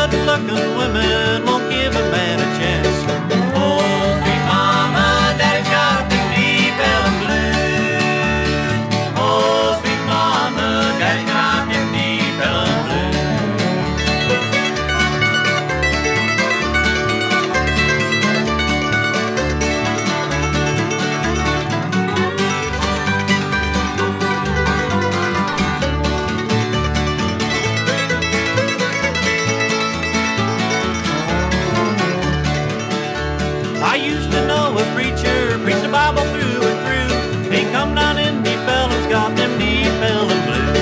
good-looking women won't give a man a chance. Oh, sweet mama, daddy's got them deep Elm Blues. Oh, sweet mama, daddy's got them deep Elm Blues. I used to know a preacher preached the Bible through and through. He come down in deep Elm's got them deep Elm Blues.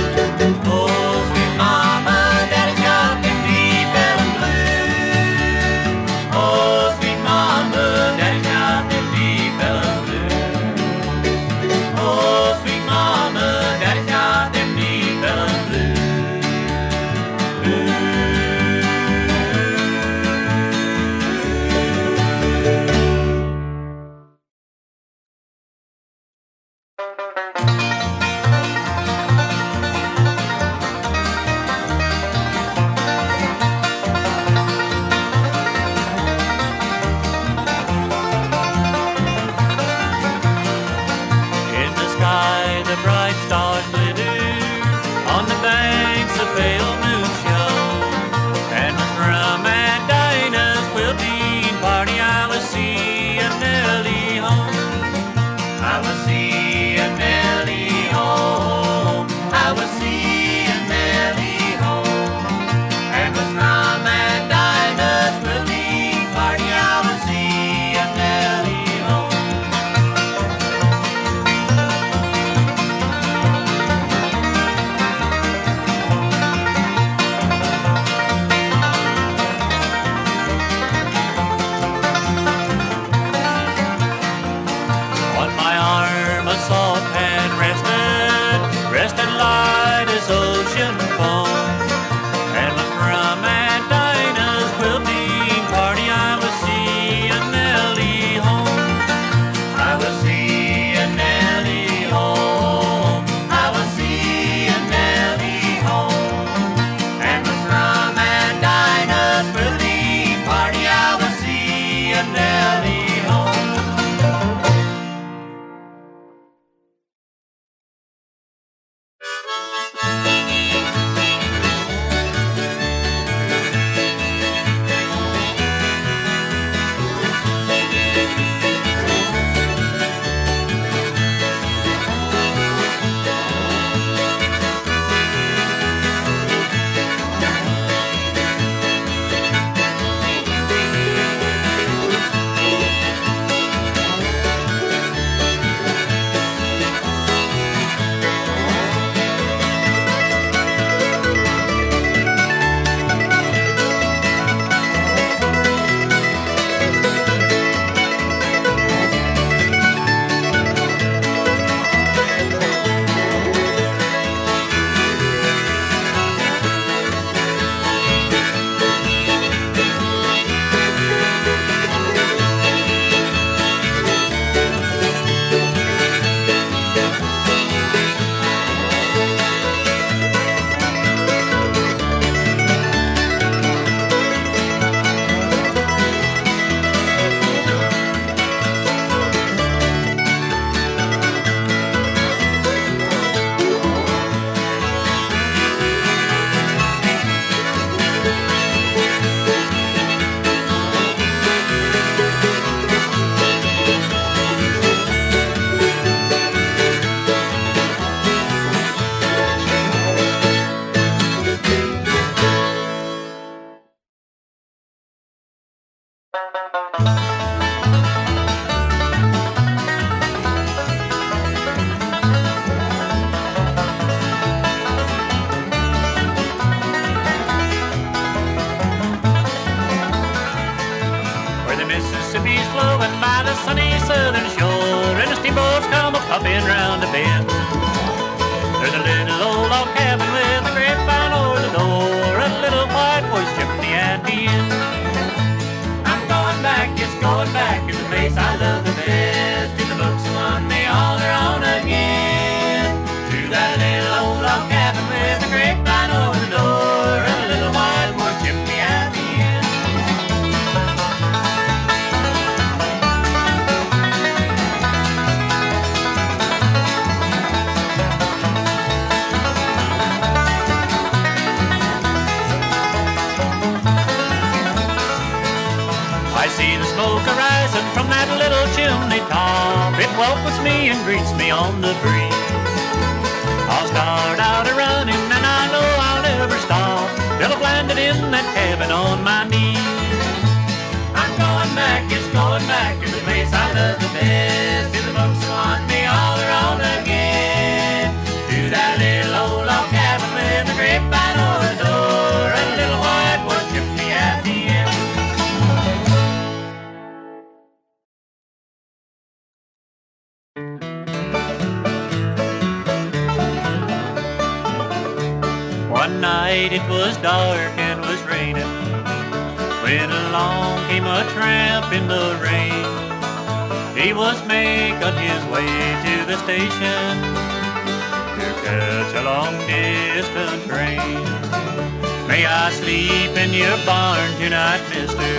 Oh, sweet mama, daddy's got them deep Elm Blues. Oh, sweet mama, daddy's got them deep Elm Blues. Oh, sweet mama, daddy's got them deep Elm Blues. In the sky, the bright stars glitter on the banks of pale moonshine. And with rum and diners, quilting party, I was seeing Nellie home. I was seeing Nellie home. I was seeing Nellie home. And with rum and diners, quilting party, I was seeing Nellie home. On my arm a soft hand rested light as ocean foam. And with rum and diners, quilting party, I was seeing Nellie home. I was seeing Nellie home. I was seeing Nellie home. And with rum and diners, quilting party, I was seeing Nellie home. Where the Mississippi's flowing by the sunny southern shore, and the steamboats come a-puffing round the bend. There's a little old log cabin with a grapevine over the door, a little white voice chimney at the end. I'm going back, just going back to the place I love the best, to the books one may all their own again. To that little old log cabin with a grapevine over the door, and a little white voice chimney at the end. from that little chimney top. It welcomes me and greets me on the breeze. I'll start out a-running and I know I'll never stop till I've landed in that cabin on my knees. I'm going back, it's going back to the place I love the best, to the folks who want me all around again. To that little old log cabin with a grapevine or a door and a little white wood chimney at the end. One night it was dark and was raining when along came a tramp in the rain. He was making his way to the station to catch a long-distance train. May I sleep in your barn tonight, mister,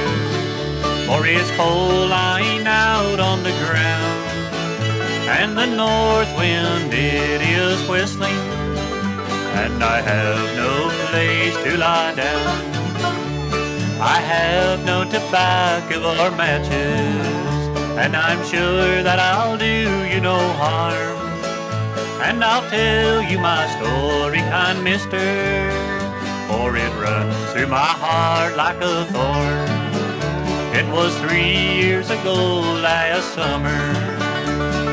for it's cold lying out on the ground, and the north wind it is whistling, and I have no place to lie down. I have no tobacco or matches, and I'm sure that I'll do you no harm. And I'll tell you my story, kind mister, for it runs through my heart like a thorn. It was 3 years ago last summer.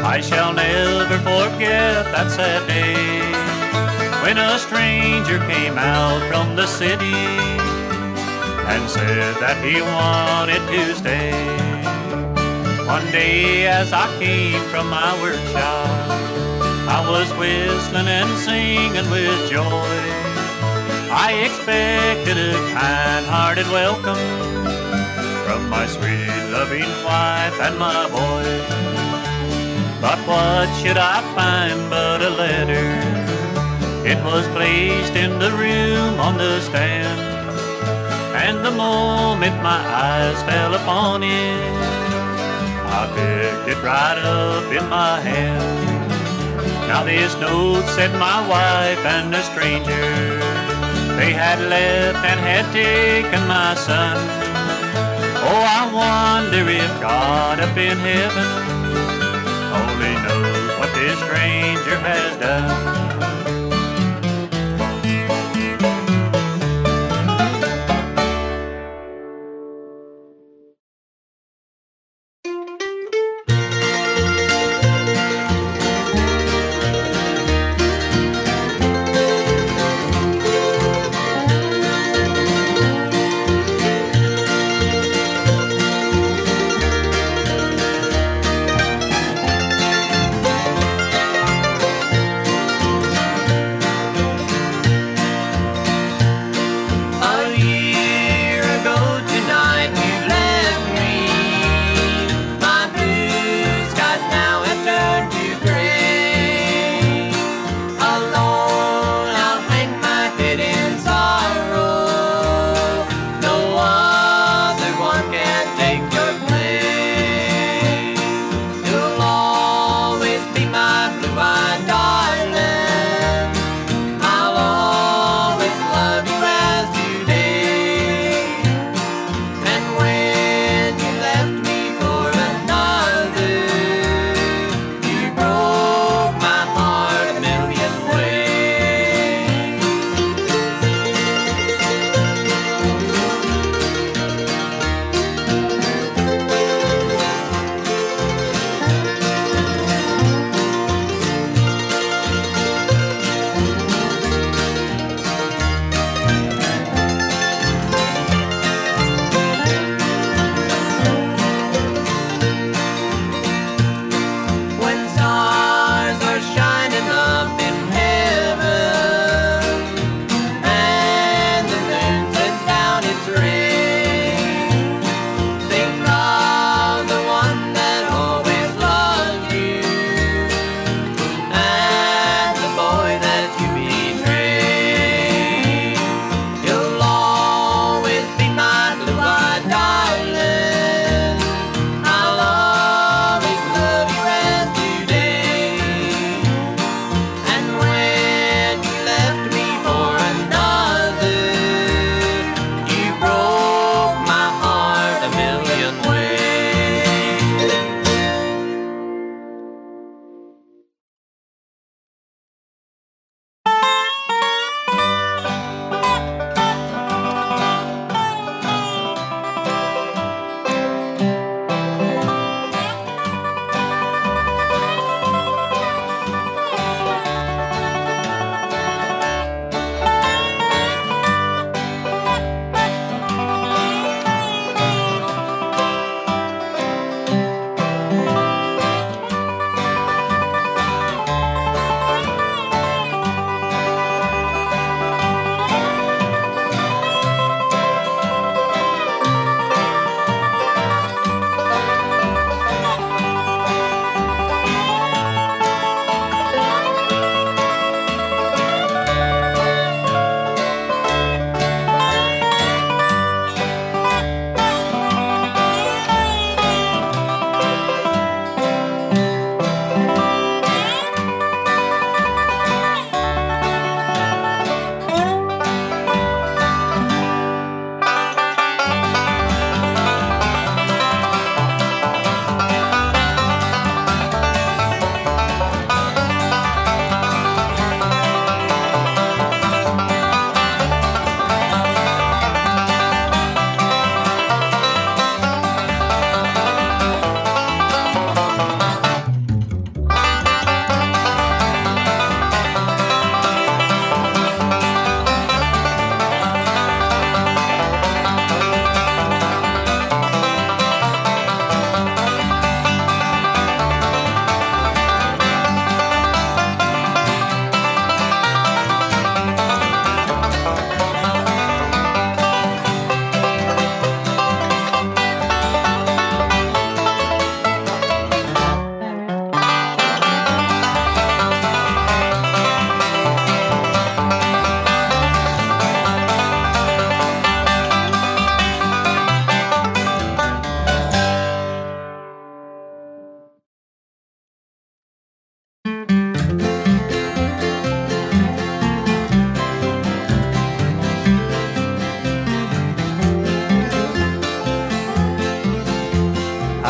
I shall never forget that sad day when a stranger came out from the city and said that he wanted to stay. One day as I came from my workshop, I was whistling and singing with joy. I expected a kind-hearted welcome from my sweet loving wife and my boy. But what should I find but a letter? It was placed in the room on the stand, and the moment my eyes fell upon it, I picked it right up in my hand. Now this note said my wife and a stranger, they had left and had taken my son. Oh, I wonder if God up in heaven only knows what this stranger has done.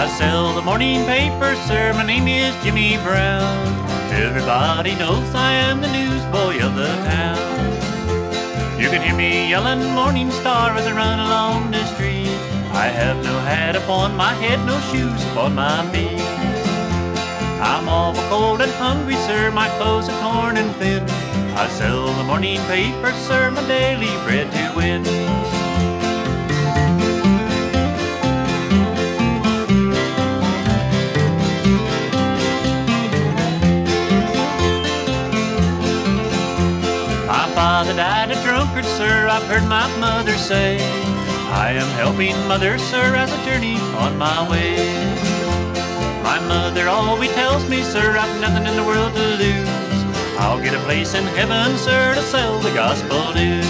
I sell the morning paper, sir, my name is Jimmie Brown. Everybody knows I am the newsboy of the town. You can hear me yelling Morning Star as I run along the street. I have no hat upon my head, no shoes upon my feet. I'm awful cold and hungry, sir, my clothes are torn and thin. I sell the morning paper, sir, my daily bread to win. My father died a drunkard, sir, I've heard my mother say. I am helping mother, sir, as I journey on my way. My mother always tells me, sir, I've nothing in the world to lose. I'll get a place in heaven, sir, to sell the gospel news.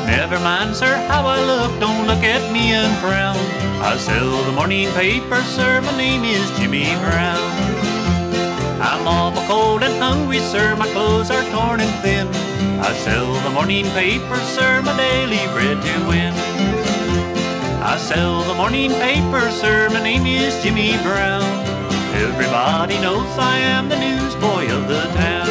Never mind, sir, how I look, don't look at me and frown. I sell the morning paper, sir, my name is Jimmie Brown. I'm awful cold and hungry, sir, my clothes are torn and thin. I sell the morning paper, sir, my daily bread to win. I sell the morning paper, sir, my name is Jimmie Brown. Everybody knows I am the newsboy of the town.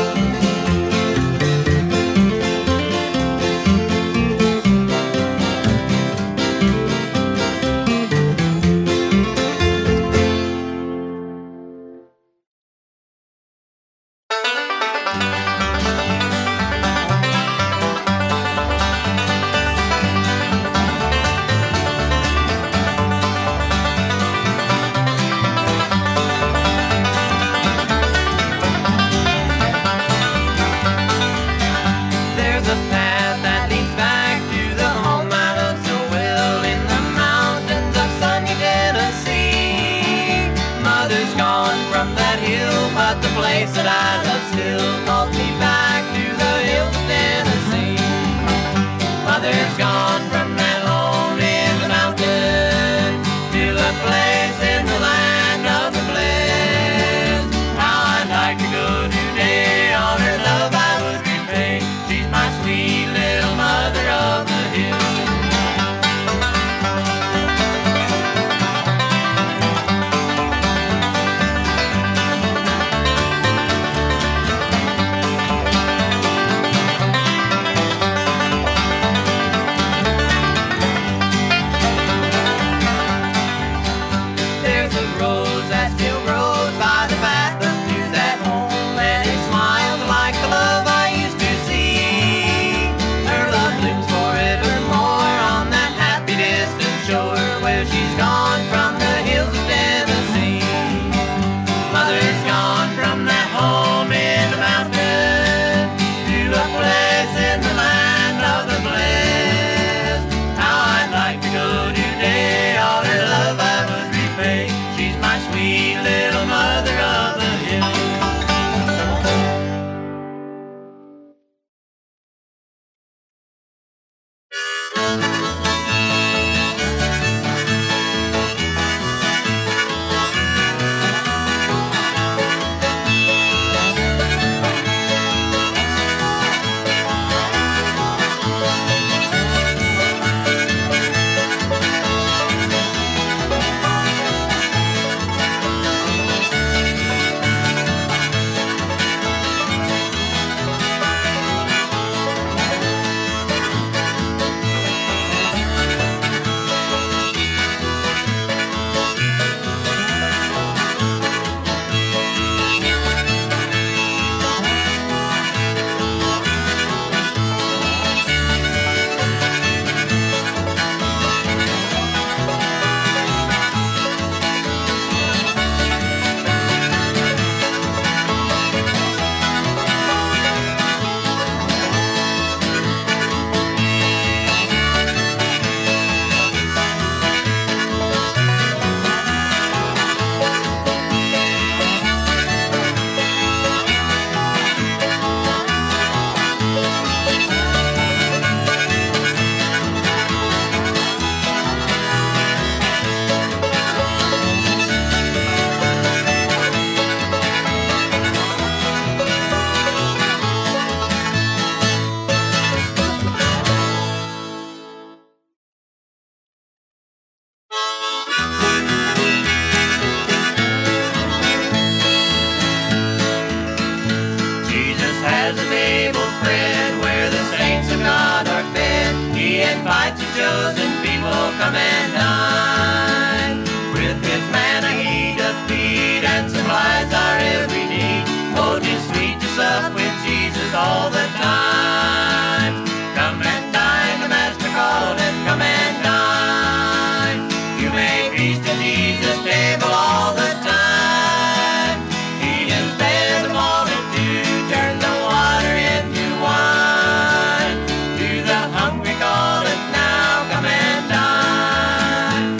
chosen people come and dine. With his manna he doth feed and supplies our every need. Oh, 'tis sweet to sup with Jesus all the time. Come and dine, the Master calleth, come and dine. You may feast at Jesus' table all the time. He has fed the multitude, turned the water into wine. To the hungry calleth now, come and dine.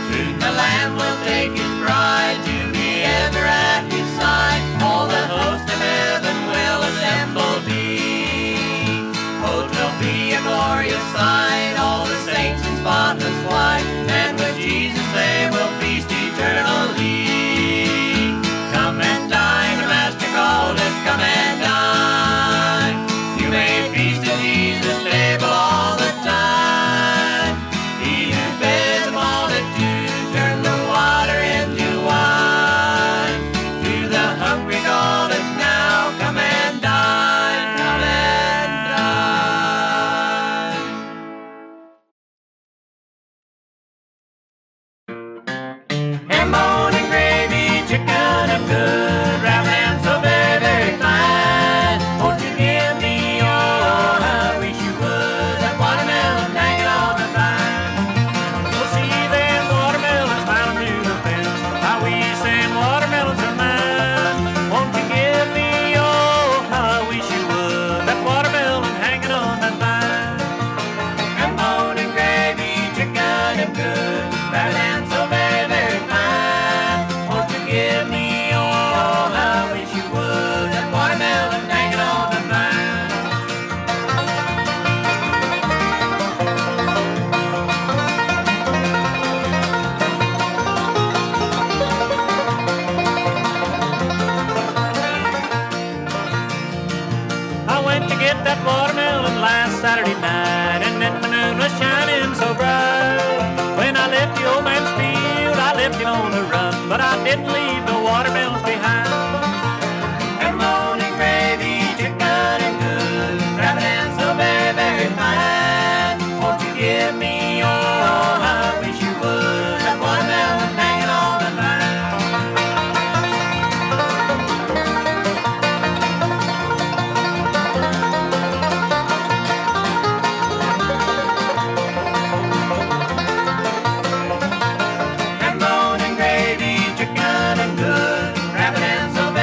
Soon the Lamb will take his bride to be ever at his side. All the host of heaven will assemble be. Oh, 'twill be a glorious sight, all the saints in spotless white, and with Jesus they will feast eternally. Come and dine, the Master calleth, come and dine. You may feast at Jesus' table all the time. He who fed the multitude, turned the water into wine. To the hungry calleth now, come and dine, come and dine. Ham, bone, and gravy, chicken and good, rabbit and so very, very fine. Won't you give me your, I wish you would, that watermelon hanging on the vine. We'll see them watermelons smiling through the fence. I wish them watermelons are mine. Won't you give me your, I wish you would, that watermelon hanging on that vine. Ham, bone, and gravy, chicken and good, rabbit and so very, very fine. Won't you give me your, I wish you would, that watermelon hanging on the vine. I went to get that watermelon last Saturday night, and then the moon was shining so bright. When I left the old man's field, I left him on the run, but I didn't leave no watermelons behind. And bone and gravy, chicken and good, rabbit and so very, very fine. Won't you give me your, I wish you would, that watermelon hanging on the vine. And bone and gravy, chicken and good, rabbit and so very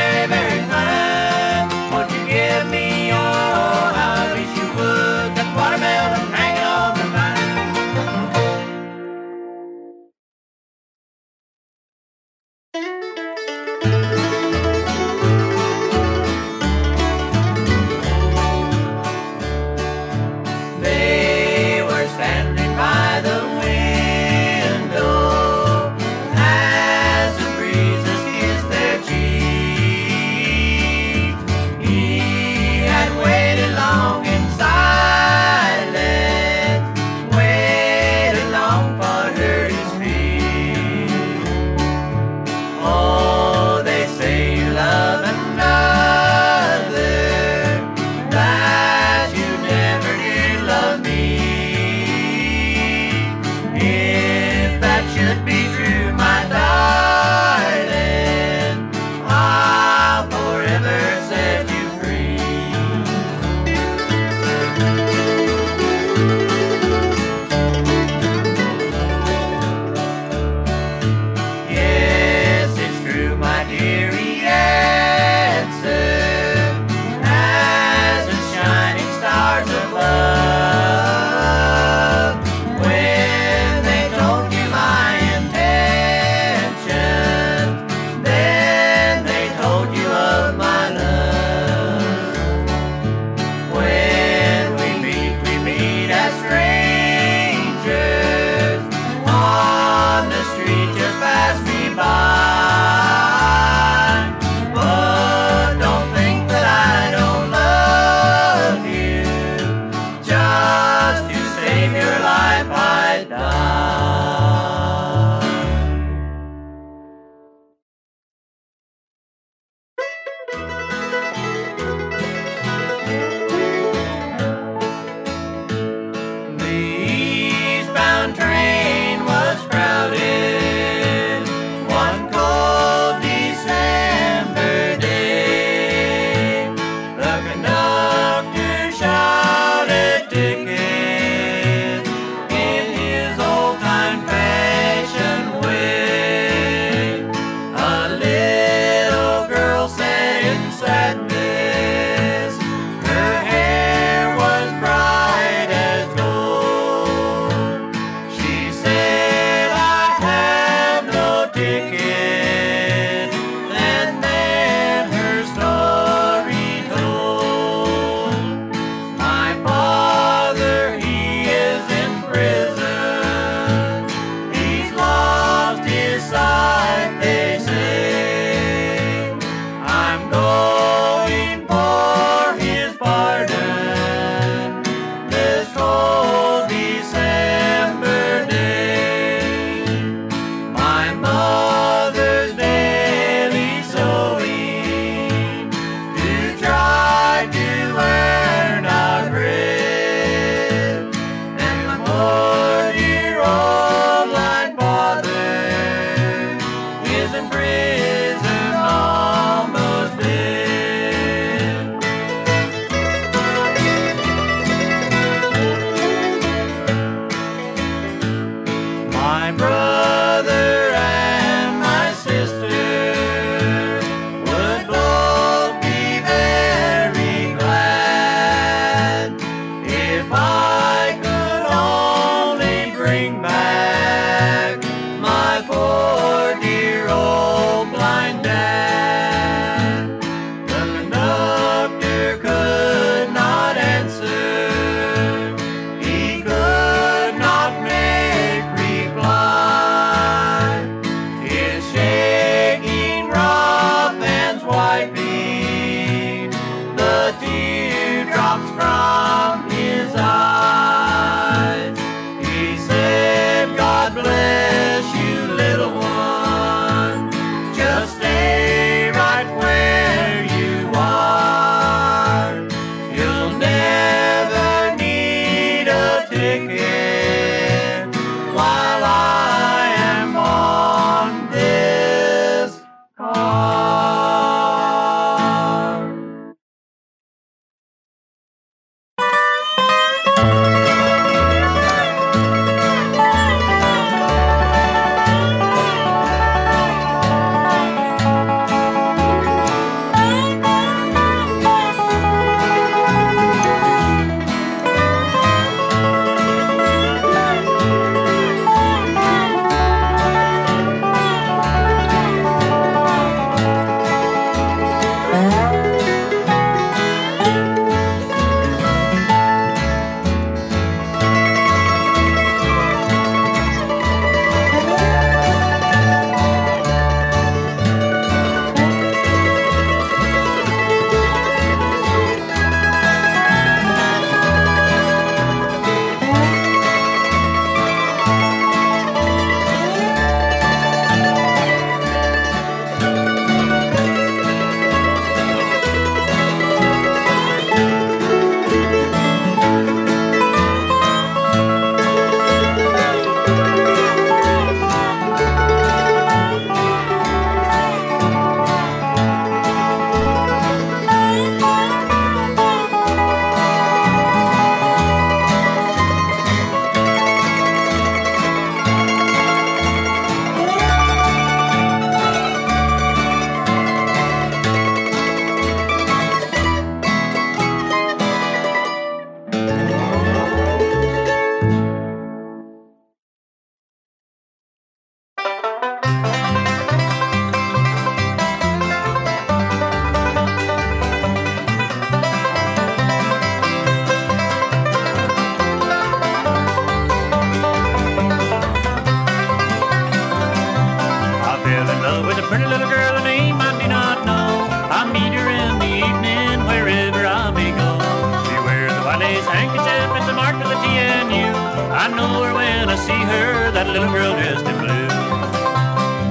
handkerchief, it's a mark of the TNU. I know her when I see her, that little girl dressed in blue.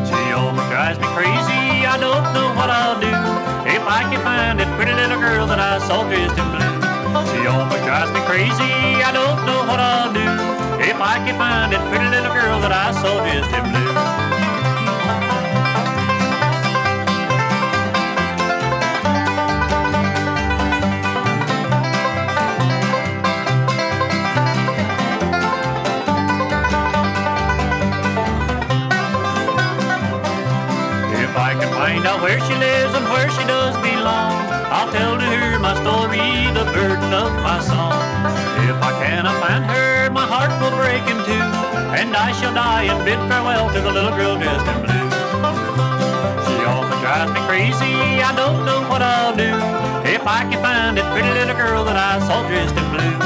She almost drives me crazy, I don't know what I'll do if I can find that pretty little girl that I saw dressed in blue. She almost drives me crazy, I don't know what I'll do if I can find that pretty little girl that I saw dressed in blue. I can find out where she lives and where she does belong. I'll tell to her my story, the burden of my song. If I cannot find her, my heart will break in two, and I shall die and bid farewell to the little girl dressed in blue. She almost drives me crazy, I don't know what I'll do if I can find that pretty little girl that I saw dressed in blue.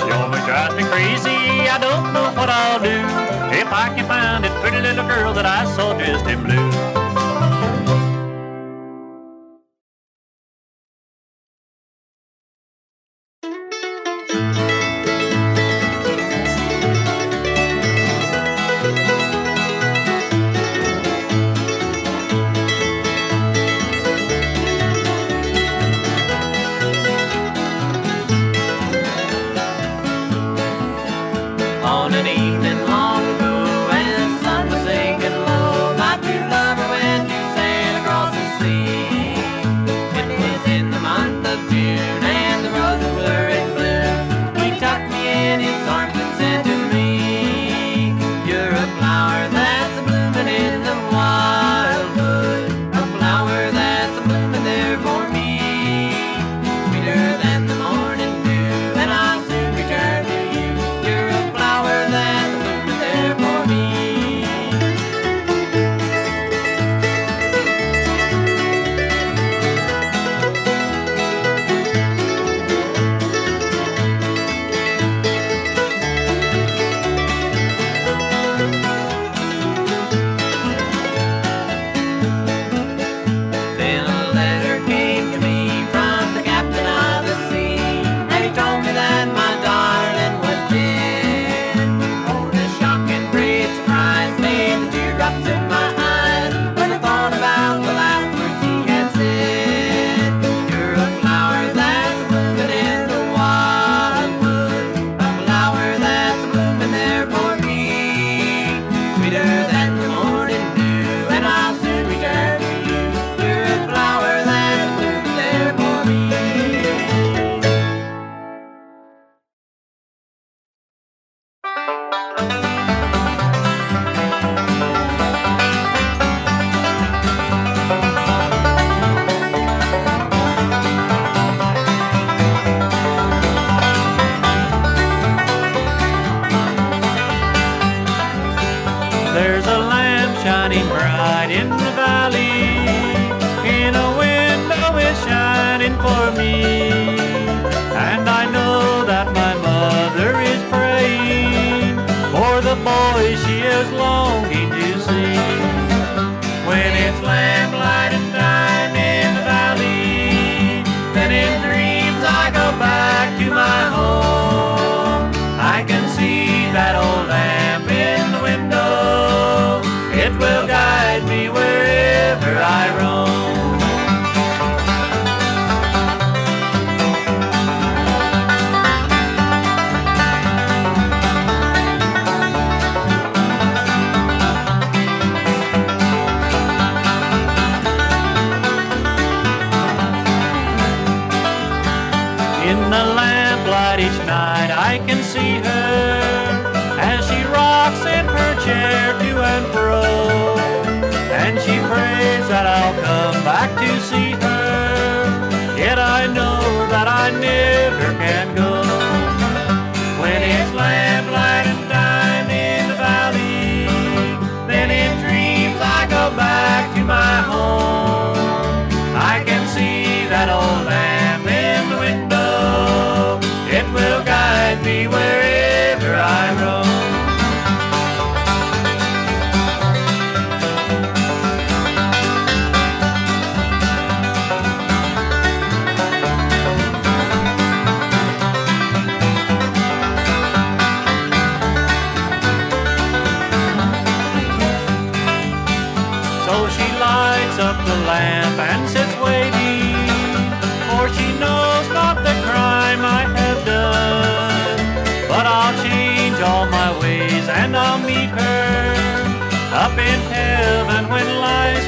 She almost drives me crazy, I don't know what I'll do if I can find that pretty little girl that I saw dressed in blue. On an evening long ago, when the sun was sinking low, my true lover went to sail across the sea. It was in the month of June, and the roses were in bloom. He tucked me in his arms and said to me, "You're a flower that's a blooming in the wildwood, a flower that's a blooming there for me, sweeter than the morning dew, and I'll soon return to you. You're a flower that's blooming there for me." Then a letter came to me from the captain of the sea, and he told me that my darling was dead. Oh, the shock and great surprise made the teardrops in my eyes when I thought about the last words he had said. You're a flower that's blooming in the wildwood, a flower that's blooming there for me, sweeter than the morning dew, and I'll soon return to you. You're a flower that's blooming there for me. There's a lamp shining bright in the valley, in a window it's shining for me, and I know that my mother is praying for the boy she is longing to see. When it's lamplight and time in the valley, then in dreams I go back to my home. I can see that old lamp in the window, it will guide me wherever I roam. In the lamplight each night I can see her as she rocks in her chair to and fro, and she prays that I'll come back to see her, yet I know that I never can go. When it's lamplight and time in the valley, then in dreams I go back to my home. I can see that old lamp in the window, it will guide me wherever I roam. lamp and sits waiting, for she knows not the crime I have done. But I'll change all my ways and I'll meet her up in heaven when life